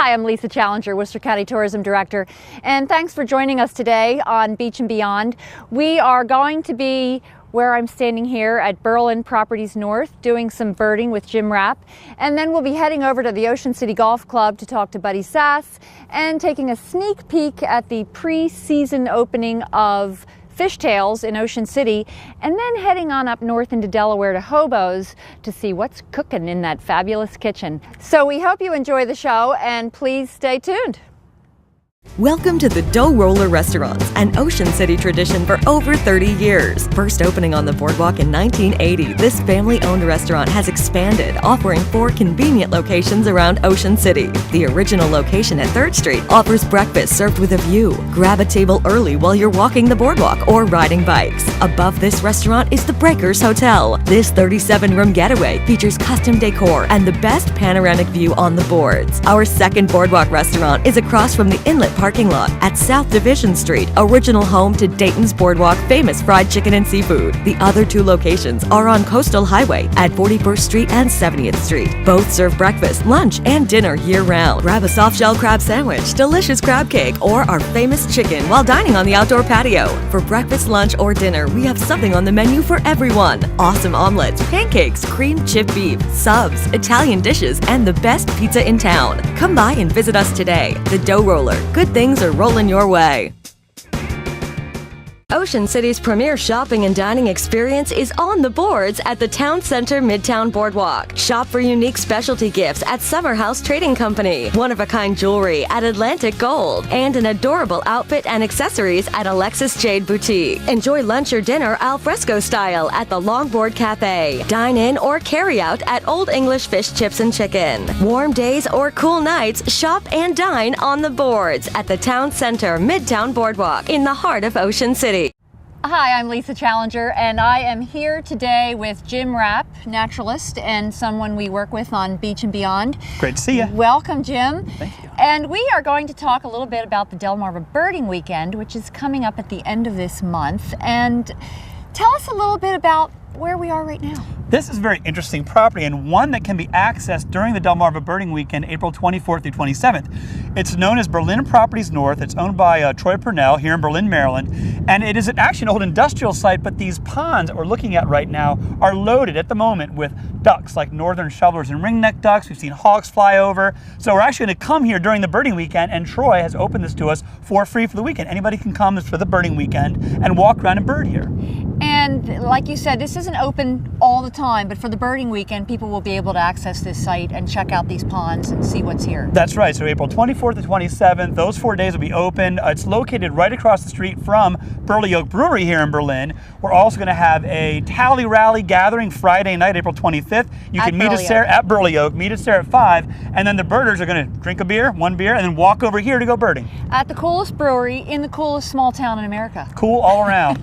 Hi, I'm Lisa Challenger, Worcester County Tourism Director, and thanks for joining us today on Beach and Beyond. We are going to be where I'm standing here at Berlin Properties North doing some birding with Jim Rapp, and then we'll be heading over to the Ocean City Golf Club to talk to Buddy Sass and taking a sneak peek at the pre-season opening of Fishtails in Ocean City, and then heading on up north into Delaware to Hobo's to see what's cooking in that fabulous kitchen. So we hope you enjoy the show, and please stay tuned. Welcome to the Dough Roller Restaurants, an Ocean City tradition for over 30 years. First opening on the boardwalk in 1980, this family-owned restaurant has expanded, offering 4 convenient locations around Ocean City. The original location at 3rd Street offers breakfast served with a view. Grab a table early while you're walking the boardwalk or riding bikes. Above this restaurant is the Breakers Hotel. This 37-room getaway features custom decor and the best panoramic view on the boards. Our second boardwalk restaurant is across from the Inlet parking lot at South Division Street, original home to Dayton's Boardwalk famous fried chicken and seafood. The other 2 locations are on Coastal Highway at 41st Street and 70th Street. Both serve breakfast, lunch, and dinner year-round. Grab a soft-shell crab sandwich, delicious crab cake, or our famous chicken while dining on the outdoor patio. For breakfast, lunch, or dinner, we have something on the menu for everyone. Awesome omelets, pancakes, cream chip beef, subs, Italian dishes, and the best pizza in town. Come by and visit us today. The Dough Roller. Good things are rolling your way. Ocean City's premier shopping and dining experience is on the boards at the Town Center Midtown Boardwalk. Shop for unique specialty gifts at Summer House Trading Company, one-of-a-kind jewelry at Atlantic Gold, and an adorable outfit and accessories at Alexis Jade Boutique. Enjoy lunch or dinner al fresco style at the Longboard Cafe. Dine in or carry out at Old English Fish Chips and Chicken. Warm days or cool nights, shop and dine on the boards at the Town Center Midtown Boardwalk in the heart of Ocean City. Hi, I'm Lisa Challenger, and I am here today with Jim Rapp, naturalist, and someone we work with on Beach and Beyond. Great to see you. Welcome, Jim. Thank you. And we are going to talk a little bit about the Delmarva Birding Weekend, which is coming up at the end of this month. And tell us a little bit about where we are right now. This is a very interesting property, and one that can be accessed during the Delmarva Birding Weekend, April 24th through 27th. It's known as Berlin Properties North. It's owned by Troy Purnell here in Berlin, Maryland. And it is actually an old industrial site, but these ponds that we're looking at right now are loaded at the moment with ducks, like northern shovelers and ringneck ducks. We've seen hawks fly over. So we're actually going to come here during the birding weekend, and Troy has opened this to us for free for the weekend. Anybody can come for the birding weekend and walk around and bird here. And like you said, this isn't open all the time, but for the birding weekend, people will be able to access this site and check out these ponds and see what's here. That's right. So April 24th to 27th, those 4 days will be open. It's located right across the street from Burley Oak Brewery here in Berlin. We're also going to have a Tally Rally gathering Friday night, April 25th. You can meet us there at Burley Oak, meet us there at 5, and then the birders are going to drink one beer, and then walk over here to go birding. At the coolest brewery in the coolest small town in America. Cool all around.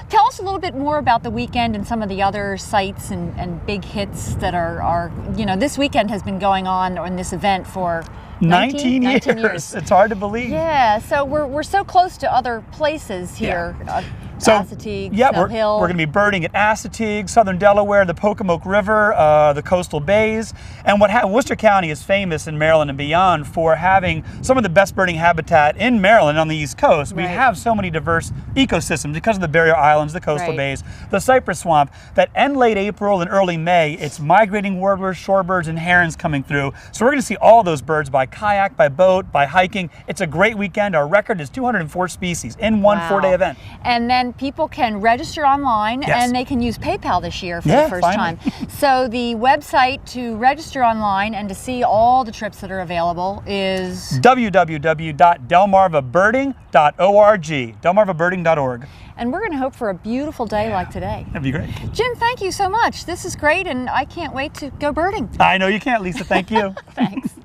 Tell us a little bit more about the weekend and some of the other sites and big hits that are, you know, this weekend has been going on this event for 19 years. It's hard to believe. Yeah, so we're so close to other places here. Yeah. Assateague, yeah, Snow Hill. We're going to be birding at Assateague, Southern Delaware, the Pocomoke River, the coastal bays. And Worcester County is famous in Maryland and beyond for having some of the best birding habitat in Maryland on the East Coast. We have so many diverse ecosystems because of the barrier islands, the coastal bays, the cypress swamp, that end late April and early May, it's migrating warblers, shorebirds, and herons coming through. So we're going to see all those birds by kayak, by boat, by hiking. It's a great weekend. Our record is 204 species in one 4-day event. And then people can register online, and they can use PayPal this year for the first time. So the website to register online and to see all the trips that are available is www.delmarvabirding.org, delmarvabirding.org. And we're going to hope for a beautiful day like today. That'd be great. Jim, thank you so much. This is great, and I can't wait to go birding. I know you can't, Lisa. Thank you. Thanks.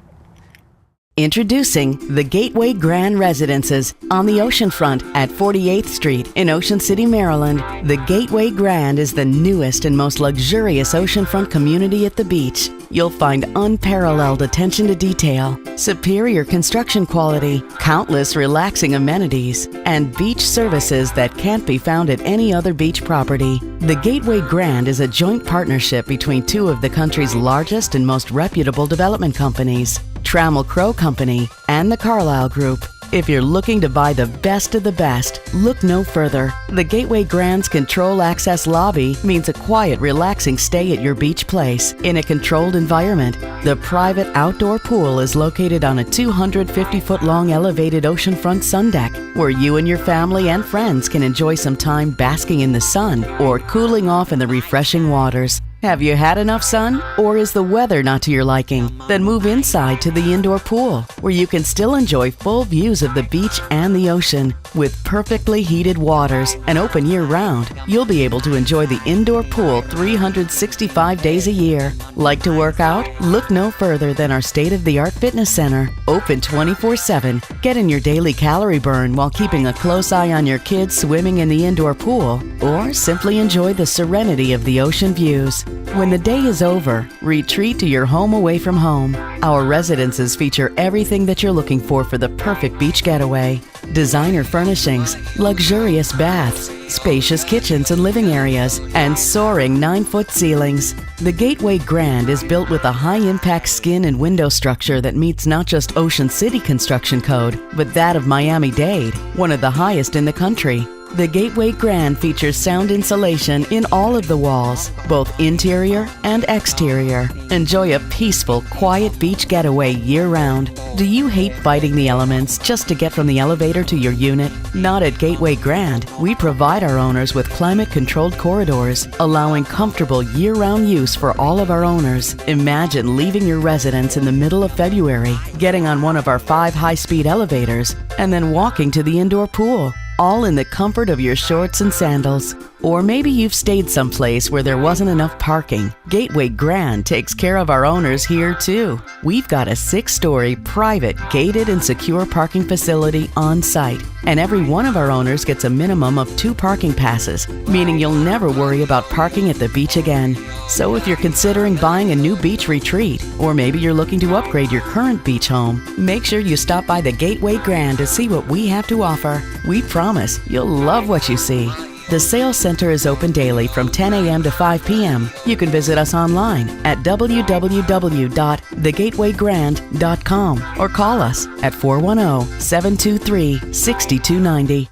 Introducing the Gateway Grand Residences on the oceanfront at 48th Street in Ocean City, Maryland. The Gateway Grand is the newest and most luxurious oceanfront community at the beach. you'll find unparalleled attention to detail, superior construction quality, countless relaxing amenities, and beach services that can't be found at any other beach property. The Gateway Grand is a joint partnership between two of the country's largest and most reputable development companies, Trammell Crow Company and the Carlyle Group. If you're looking to buy the best of the best, look no further. The Gateway Grand's control access lobby means a quiet, relaxing stay at your beach place in a controlled environment. The private outdoor pool is located on a 250-foot-long elevated oceanfront sun deck, where you and your family and friends can enjoy some time basking in the sun or cooling off in the refreshing waters. Have you had enough sun? Or is the weather not to your liking? Then move inside to the indoor pool, where you can still enjoy full views of the beach and the ocean. With perfectly heated waters and open year-round, you'll be able to enjoy the indoor pool 365 days a year. Like to work out? Look no further than our state-of-the-art fitness center, open 24/7. Get in your daily calorie burn while keeping a close eye on your kids swimming in the indoor pool, or simply enjoy the serenity of the ocean views. When the day is over, retreat to your home away from home. Our residences feature everything that you're looking for the perfect beach getaway. Designer furnishings, luxurious baths, spacious kitchens and living areas, and soaring 9-foot ceilings. The Gateway Grand is built with a high-impact skin and window structure that meets not just Ocean City construction code, but that of Miami-Dade, one of the highest in the country. The Gateway Grand features sound insulation in all of the walls, both interior and exterior. Enjoy a peaceful, quiet beach getaway year-round. Do you hate fighting the elements just to get from the elevator to your unit? Not at Gateway Grand. We provide our owners with climate-controlled corridors, allowing comfortable year-round use for all of our owners. Imagine leaving your residence in the middle of February, getting on one of our 5 high-speed elevators, and then walking to the indoor pool, all in the comfort of your shorts and sandals. Or maybe you've stayed someplace where there wasn't enough parking. Gateway Grand takes care of our owners here too. We've got a 6-story private, gated and secure parking facility on site, and every one of our owners gets a minimum of 2 parking passes, meaning you'll never worry about parking at the beach again. So if you're considering buying a new beach retreat, or maybe you're looking to upgrade your current beach home, make sure you stop by the Gateway Grand to see what we have to offer. We promise you'll love what you see. The sales center is open daily from 10 a.m. to 5 p.m. You can visit us online at www.thegatewaygrand.com or call us at 410-723-6290.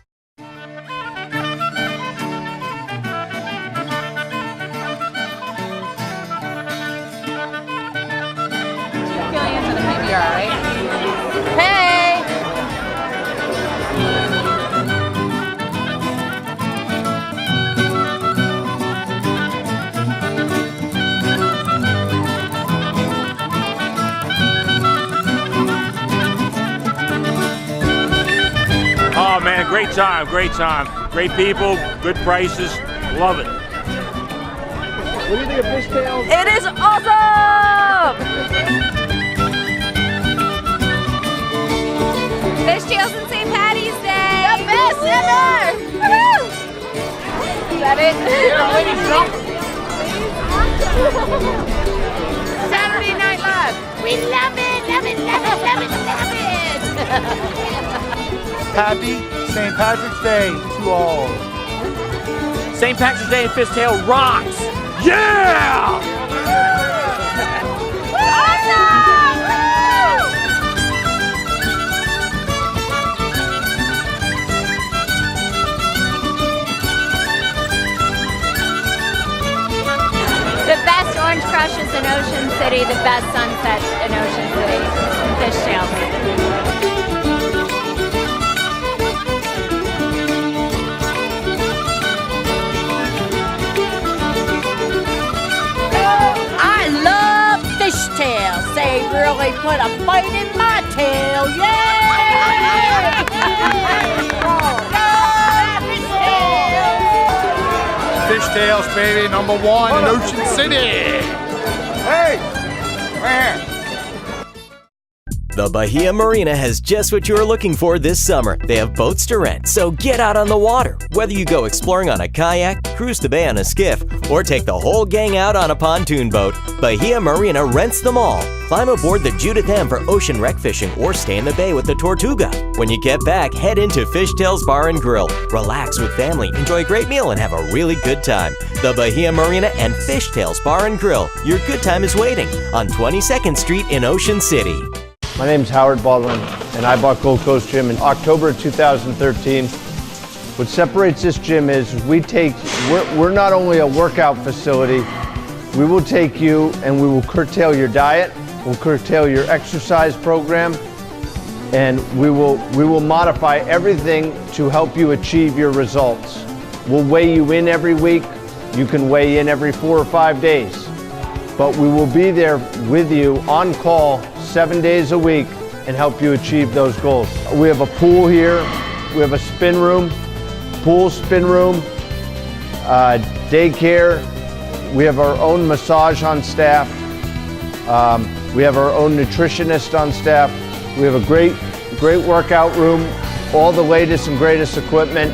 Oh man, great time, great time. Great people, good prices, love it. What do you think of fishtails? It is awesome! Fishtails and St. Patty's Day! The best ever! Woohoo! Is that it? Yeah, ladies, jump! Saturday Night Live! We love it, love it, love it, love it, love it! Happy St. Patrick's Day to all. St. Patrick's Day and Fishtail rocks! Yeah! The best orange crushes in Ocean City, the best sunsets in Ocean City. Fishtails. Fishtails, they really put a bite in my tail, yeah! Fishtails, baby, #1 in Ocean City. Hey! The Bahia Marina has just what you're looking for this summer. They have boats to rent, so get out on the water. Whether you go exploring on a kayak, cruise the bay on a skiff, or take the whole gang out on a pontoon boat, Bahia Marina rents them all. Climb aboard the Judith M for ocean wreck fishing or stay in the bay with the Tortuga. When you get back, head into Fishtails Bar and Grill. Relax with family, enjoy a great meal, and have a really good time. The Bahia Marina and Fishtails Bar and Grill. Your good time is waiting on 22nd Street in Ocean City. My name is Howard Baldwin, and I bought Gold Coast Gym in October of 2013. What separates this gym is we're not only a workout facility, we will take you and we will curtail your diet, we'll curtail your exercise program, and we will modify everything to help you achieve your results. We'll weigh you in every week. You can weigh in every 4 or 5 days. But we will be there with you on call 7 days a week and help you achieve those goals. We have a pool here, we have a spin room, pool, spin room, daycare, we have our own massage on staff, we have our own nutritionist on staff, we have a great workout room, all the latest and greatest equipment.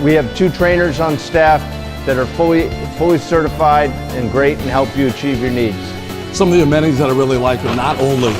We have 2 trainers on staff that are fully certified and great and help you achieve your needs. Some of the amenities that I really like are not only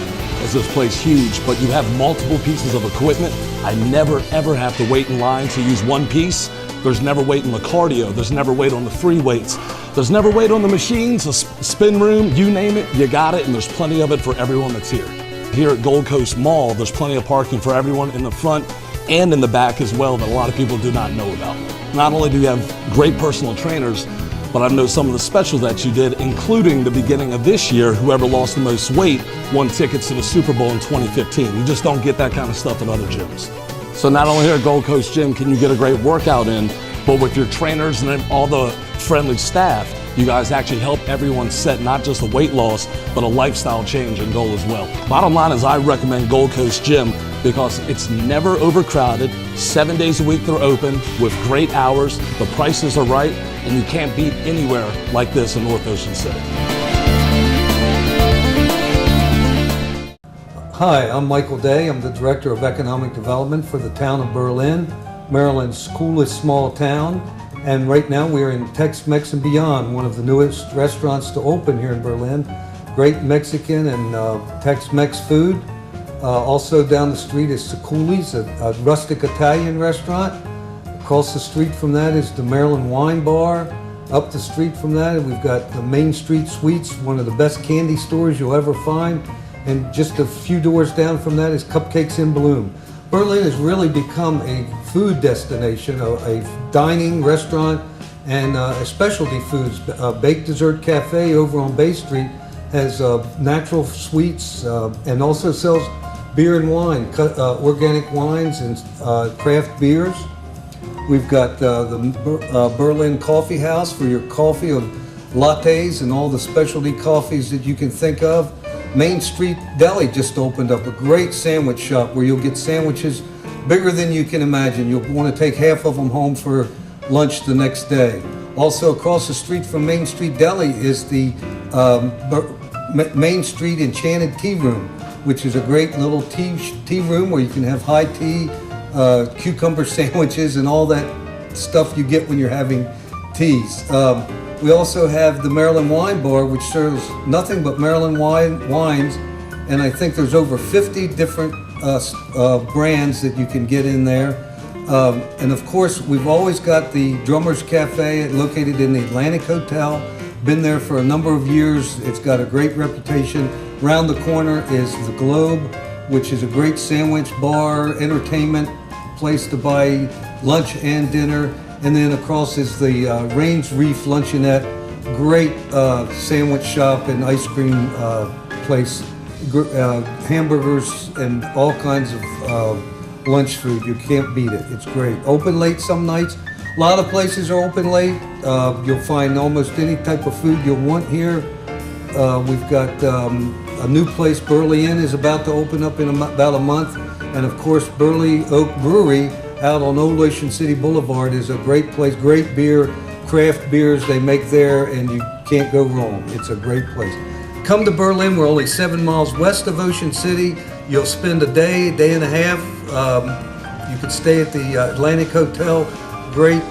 is this place huge, but you have multiple pieces of equipment. I never ever have to wait in line to use one piece. There's never wait in the cardio. There's never wait on the free weights. There's never wait on the machines, the spin room, you name it, you got it, and there's plenty of it for everyone that's here. Here at Gold Coast Mall, there's plenty of parking for everyone in the front and in the back as well that a lot of people do not know about. Not only do you have great personal trainers, but I know some of the specials that you did, including the beginning of this year, whoever lost the most weight won tickets to the Super Bowl in 2015. You just don't get that kind of stuff at other gyms. So not only here at Gold Coast Gym can you get a great workout in, but with your trainers and then all the friendly staff, you guys actually help everyone set not just a weight loss, but a lifestyle change and goal as well. Bottom line is I recommend Gold Coast Gym because it's never overcrowded. 7 days a week they're open with great hours, the prices are right, and you can't beat anywhere like this in North Ocean City. Hi, I'm Michael Day. I'm the Director of Economic Development for the town of Berlin, Maryland's coolest small town. And right now we are in Tex-Mex and Beyond, one of the newest restaurants to open here in Berlin. Great Mexican and Tex-Mex food. Also down the street is Secouli's, a rustic Italian restaurant. Across the street from that is the Maryland Wine Bar. Up the street from that we've got the Main Street Sweets, one of the best candy stores you'll ever find. And just a few doors down from that is Cupcakes in Bloom. Berlin has really become a food destination, a dining restaurant, and a specialty foods. Baked Dessert Cafe over on Bay Street has natural sweets and also sells beer and wine, organic wines and craft beers. We've got the Berlin Coffee House for your coffee of lattes and all the specialty coffees that you can think of. Main Street Deli just opened up, a great sandwich shop where you'll get sandwiches bigger than you can imagine. You'll want to take half of them home for lunch the next day. Also across the street from Main Street Deli is the Main Street Enchanted Tea Room, which is a great little tea room where you can have high tea, cucumber sandwiches, and all that stuff you get when you're having teas. We also have the Maryland Wine Bar, which serves nothing but Maryland wines, and I think there's over 50 different brands that you can get in there. And of course, we've always got the Drummers Cafe located in the Atlantic Hotel. Been there for a number of years. It's got a great reputation. Round the corner is the Globe, which is a great sandwich bar, entertainment place to buy lunch and dinner. And then across is the Range Reef Luncheonette, great sandwich shop and ice cream place, hamburgers and all kinds of lunch food. You can't beat it. It's great. Open late some nights. A lot of places are open late. You'll find almost any type of food you'll want here. We've got a new place, Burley Inn, is about to open up in about a month. And of course, Burley Oak Brewery out on Old Ocean City Boulevard is a great place, great beer, craft beers they make there, and you can't go wrong. It's a great place. come to Berlin. We're only 7 miles west of Ocean City. You'll spend a day and a half. You could stay at the Atlantic Hotel, great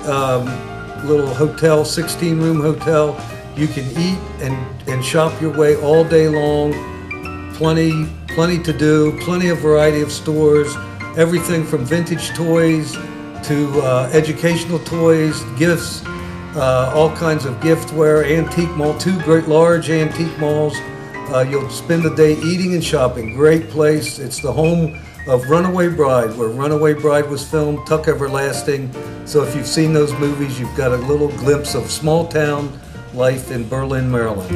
little hotel, 16-room hotel. You can eat and shop your way all day long. Plenty to do, plenty of variety of stores, everything from vintage toys to educational toys, gifts, all kinds of giftware, antique mall, 2 great large antique malls. You'll spend the day eating and shopping. Great place. It's the home of Runaway Bride, where Runaway Bride was filmed, Tuck Everlasting. So if you've seen those movies, you've got a little glimpse of small town life in Berlin, Maryland.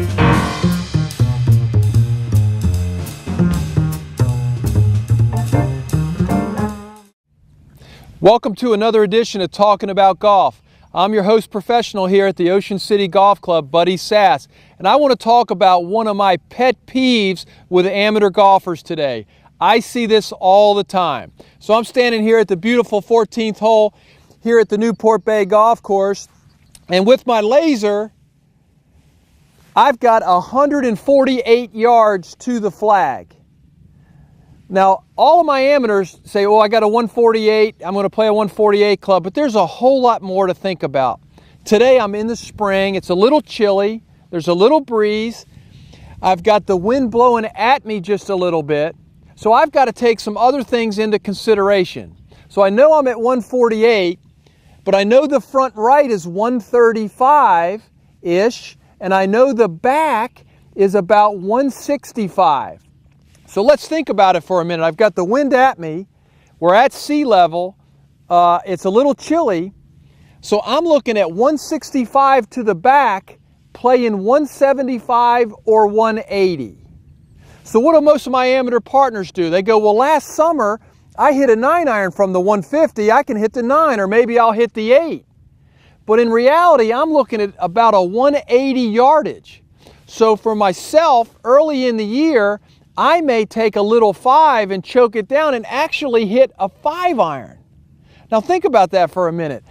Welcome to another edition of Talking About Golf. I'm your host professional here at the Ocean City Golf Club, Buddy Sass, and I want to talk about one of my pet peeves with amateur golfers today. I see this all the time. So I'm standing here at the beautiful 14th hole here at the Newport Bay Golf Course, and with my laser, I've got 148 yards to the flag. Now, all of my amateurs say, oh, I got a 148, I'm going to play a 148 club, but there's a whole lot more to think about. Today I'm in the spring, it's a little chilly, there's a little breeze, I've got the wind blowing at me just a little bit, so I've got to take some other things into consideration. So I know I'm at 148, but I know the front right is 135-ish, and I know the back is about 165. So let's think about it for a minute. I've got the wind at me. We're at sea level. It's a little chilly. So I'm looking at 165 to the back, playing 175 or 180. So what do most of my amateur partners do? They go, well, last summer I hit a 9-iron from the 150. I can hit the 9, or maybe I'll hit the 8. But in reality, I'm looking at about a 180 yardage. So for myself, early in the year, I may take a little 5 and choke it down and actually hit a 5-iron. Now think about that for a minute.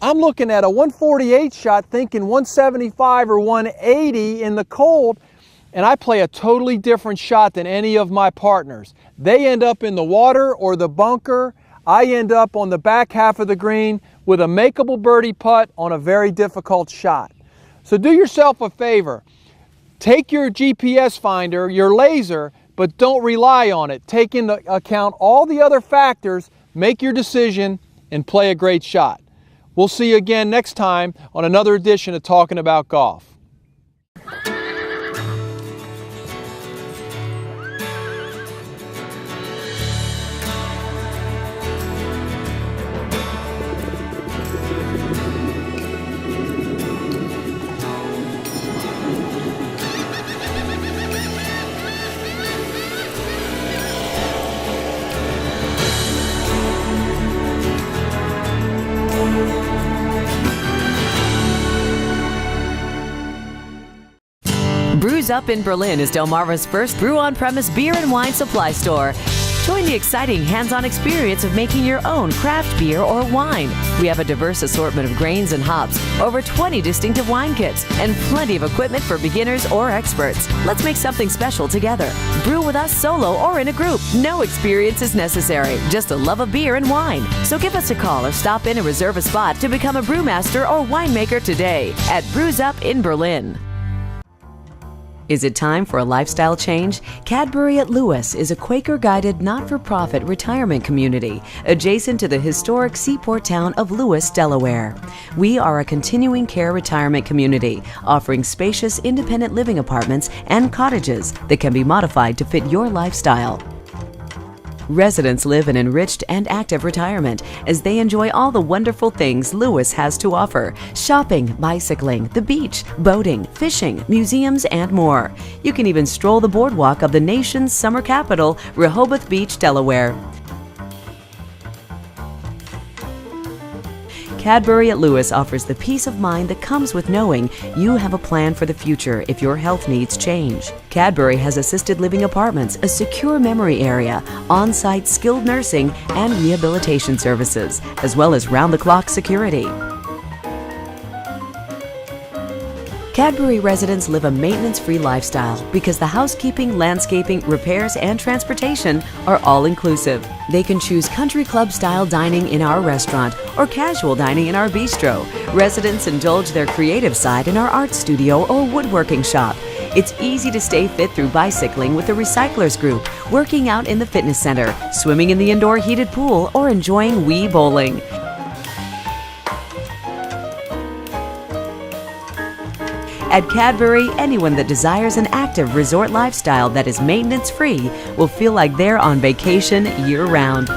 I'm looking at a 148 shot thinking 175 or 180 in the cold, and I play a totally different shot than any of my partners. They end up in the water or the bunker. I end up on the back half of the green with a makeable birdie putt on a very difficult shot. So do yourself a favor. Take your GPS finder, your laser, but don't rely on it. Take into account all the other factors, make your decision, and play a great shot. We'll see you again next time on another edition of Talking About Golf. Brews Up in Berlin is Delmarva's first brew-on-premise beer and wine supply store. Join the exciting hands-on experience of making your own craft beer or wine. We have a diverse assortment of grains and hops, over 20 distinctive wine kits, and plenty of equipment for beginners or experts. Let's make something special together. Brew with us solo or in a group. No experience is necessary, just a love of beer and wine. So give us a call or stop in and reserve a spot to become a brewmaster or winemaker today at Brews Up in Berlin. Is it time for a lifestyle change? Cadbury at Lewis is a Quaker-guided, not-for-profit retirement community adjacent to the historic seaport town of Lewis, Delaware. We are a continuing care retirement community offering spacious, independent living apartments and cottages that can be modified to fit your lifestyle. Residents live an enriched and active retirement as they enjoy all the wonderful things Lewis has to offer: shopping, bicycling, the beach, boating, fishing, museums, and more. You can even stroll the boardwalk of the nation's summer capital, Rehoboth Beach, Delaware. Cadbury at Lewis offers the peace of mind that comes with knowing you have a plan for the future if your health needs change. Cadbury has assisted living apartments, a secure memory area, on-site skilled nursing, and rehabilitation services, as well as round-the-clock security. Cadbury residents live a maintenance-free lifestyle because the housekeeping, landscaping, repairs, and transportation are all inclusive. They can choose country club-style dining in our restaurant or casual dining in our bistro. Residents indulge their creative side in our art studio or woodworking shop. It's easy to stay fit through bicycling with the Recyclers Group, working out in the fitness center, swimming in the indoor heated pool, or enjoying Wii bowling. At Cadbury, anyone that desires an active resort lifestyle that is maintenance-free will feel like they're on vacation year-round.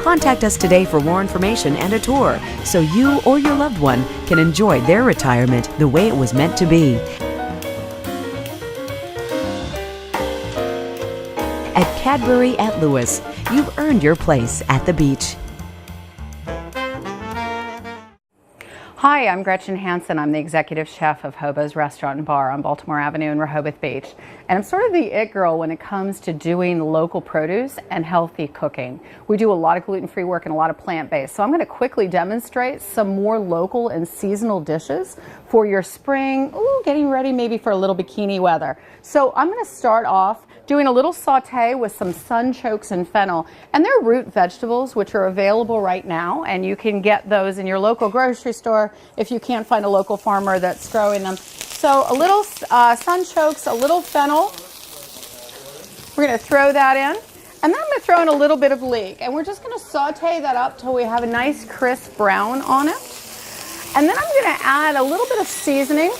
Contact us today for more information and a tour so you or your loved one can enjoy their retirement the way it was meant to be. At Cadbury at Lewis, you've earned your place at the beach. Hi, I'm Gretchen Hansen. I'm the executive chef of Hobo's Restaurant and Bar on Baltimore Avenue in Rehoboth Beach. And I'm sort of the it girl when it comes to doing local produce and healthy cooking. We do a lot of gluten-free work and a lot of plant-based. So I'm going to quickly demonstrate some more local and seasonal dishes for your spring, getting ready maybe for a little bikini weather. So I'm going to start off doing a little saute with some sunchokes and fennel. And they're root vegetables which are available right now, and you can get those in your local grocery store if you can't find a local farmer that's growing them. So a little sunchokes, a little fennel. We're going to throw that in. And then I'm going to throw in a little bit of leek. And we're just going to saute that up till we have a nice crisp brown on it. And then I'm going to add a little bit of seasoning.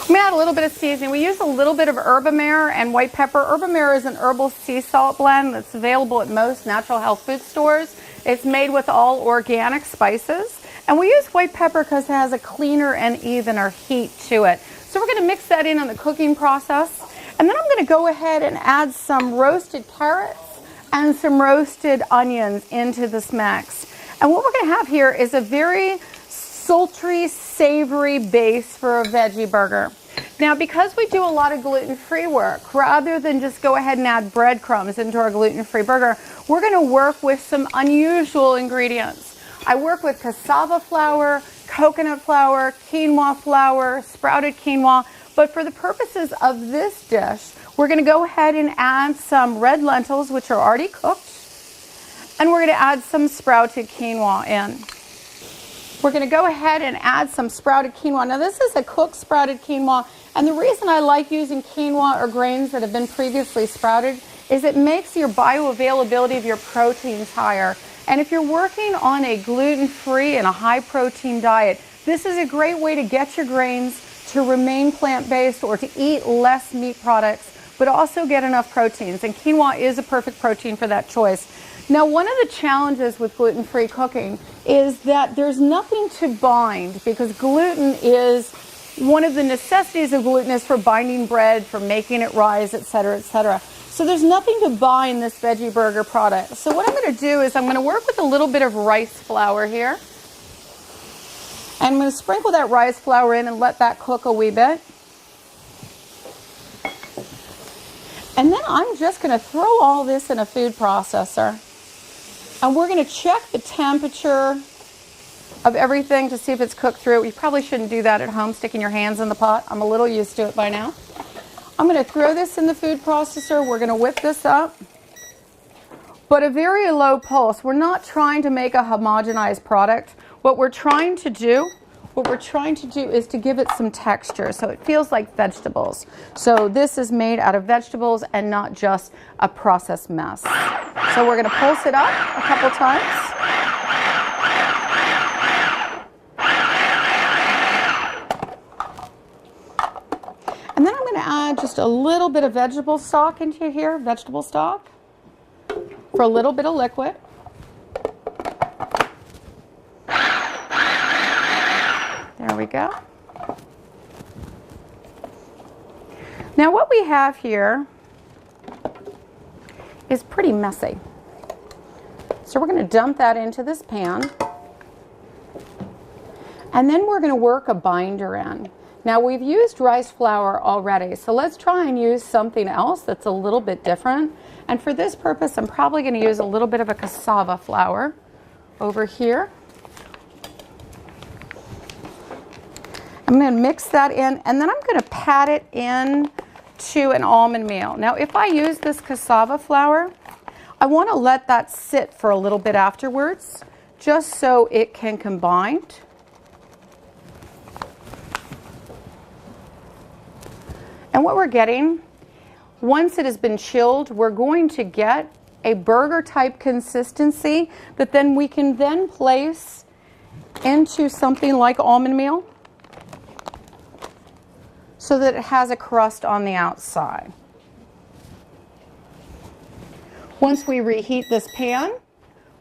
I'm going to add a little bit of seasoning. We use a little bit of herbamare and white pepper. Herbamare is an herbal sea salt blend that's available at most natural health food stores. It's made with all organic spices. And we use white pepper because it has a cleaner and evener heat to it. So we're going to mix that in on the cooking process. And then I'm going to go ahead and add some roasted carrots and some roasted onions into this mix. And what we're going to have here is a very sultry, savory base for a veggie burger. Now, because we do a lot of gluten-free work, rather than just go ahead and add breadcrumbs into our gluten-free burger, we're going to work with some unusual ingredients. I work with cassava flour, coconut flour, quinoa flour, sprouted quinoa, but for the purposes of this dish, we're going to go ahead and add some red lentils, which are already cooked, and we're going to add some sprouted quinoa in. We're going to go ahead and add some sprouted quinoa. Now this is a cooked sprouted quinoa, and the reason I like using quinoa or grains that have been previously sprouted is it makes your bioavailability of your proteins higher. And if you're working on a gluten-free and a high-protein diet, this is a great way to get your grains to remain plant-based or to eat less meat products, but also get enough proteins. And quinoa is a perfect protein for that choice. Now, one of the challenges with gluten-free cooking is that there's nothing to bind, because gluten is one of the necessities of gluten is for binding bread, for making it rise, etc., etc. So there's nothing to bind this veggie burger product. So what I'm going to do is I'm going to work with a little bit of rice flour here. And I'm going to sprinkle that rice flour in and let that cook a wee bit. And then I'm just going to throw all this in a food processor. And we're going to check the temperature of everything to see if it's cooked through. You probably shouldn't do that at home, sticking your hands in the pot. I'm a little used to it by now. I'm going to throw this in the food processor. We're going to whip this up, but a very low pulse. We're not trying to make a homogenized product. What we're trying to do is to give it some texture so it feels like vegetables. So this is made out of vegetables and not just a processed mess. So we're going to pulse it up a couple times. And then I'm going to add just a little bit of vegetable stock into here, vegetable stock, for a little bit of liquid. There we go. Now what we have here is pretty messy. So we're going to dump that into this pan. And then we're going to work a binder in. Now we've used rice flour already, so let's try and use something else that's a little bit different. And for this purpose, I'm probably going to use a little bit of a cassava flour over here. I'm going to mix that in, and then I'm going to pat it in to an almond meal. Now, if I use this cassava flour, I want to let that sit for a little bit afterwards, just so it can combine. And what we're getting, once it has been chilled, we're going to get a burger type consistency that then we can then place into something like almond meal so that it has a crust on the outside. Once we reheat this pan,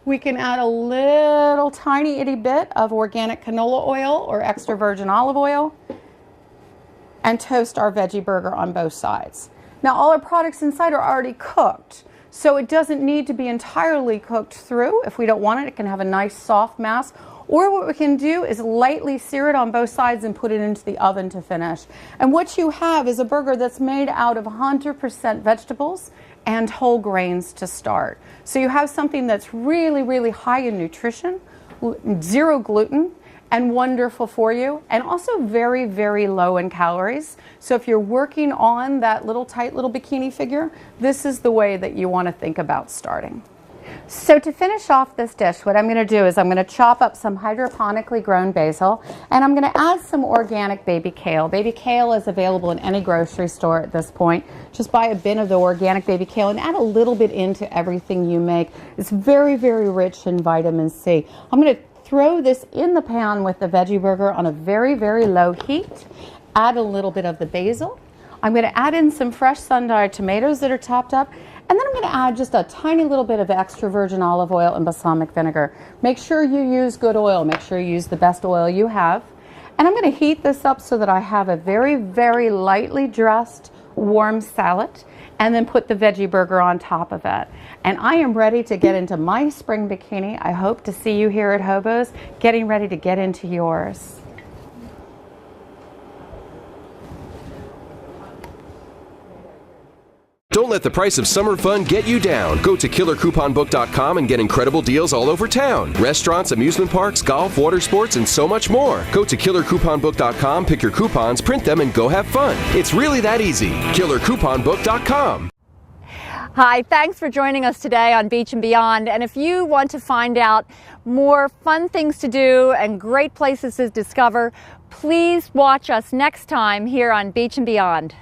we can add a little tiny itty bit of organic canola oil or extra virgin olive oil and toast our veggie burger on both sides. Now all our products inside are already cooked, so it doesn't need to be entirely cooked through. If we don't want it, it can have a nice soft mass. Or what we can do is lightly sear it on both sides and put it into the oven to finish. And what you have is a burger that's made out of 100% vegetables and whole grains to start. So you have something that's really, really high in nutrition, zero gluten, and wonderful for you, and also very, very low in calories. So if you're working on that little tight little bikini figure, this is the way that you want to think about starting. So to finish off this dish, what I'm going to do is I'm going to chop up some hydroponically grown basil, and I'm going to add some organic baby kale. Baby kale is available in any grocery store at this point. Just buy a bin of the organic baby kale and add a little bit into everything you make. It's very, very rich in vitamin C. I'm going to throw this in the pan with the veggie burger on a very, very low heat. Add a little bit of the basil. I'm going to add in some fresh sun-dried tomatoes that are chopped up. And then I'm going to add just a tiny little bit of extra virgin olive oil and balsamic vinegar. Make sure you use good oil. Make sure you use the best oil you have. And I'm going to heat this up so that I have a very, very lightly dressed warm salad, and then put the veggie burger on top of it. And I am ready to get into my spring bikini. I hope to see you here at Hobo's, getting ready to get into yours. Don't let the price of summer fun get you down. Go to killercouponbook.com and get incredible deals all over town. Restaurants, amusement parks, golf, water sports, and so much more. Go to killercouponbook.com, pick your coupons, print them, and go have fun. It's really that easy. killercouponbook.com. Hi, thanks for joining us today on Beach and Beyond. And if you want to find out more fun things to do and great places to discover, please watch us next time here on Beach and Beyond.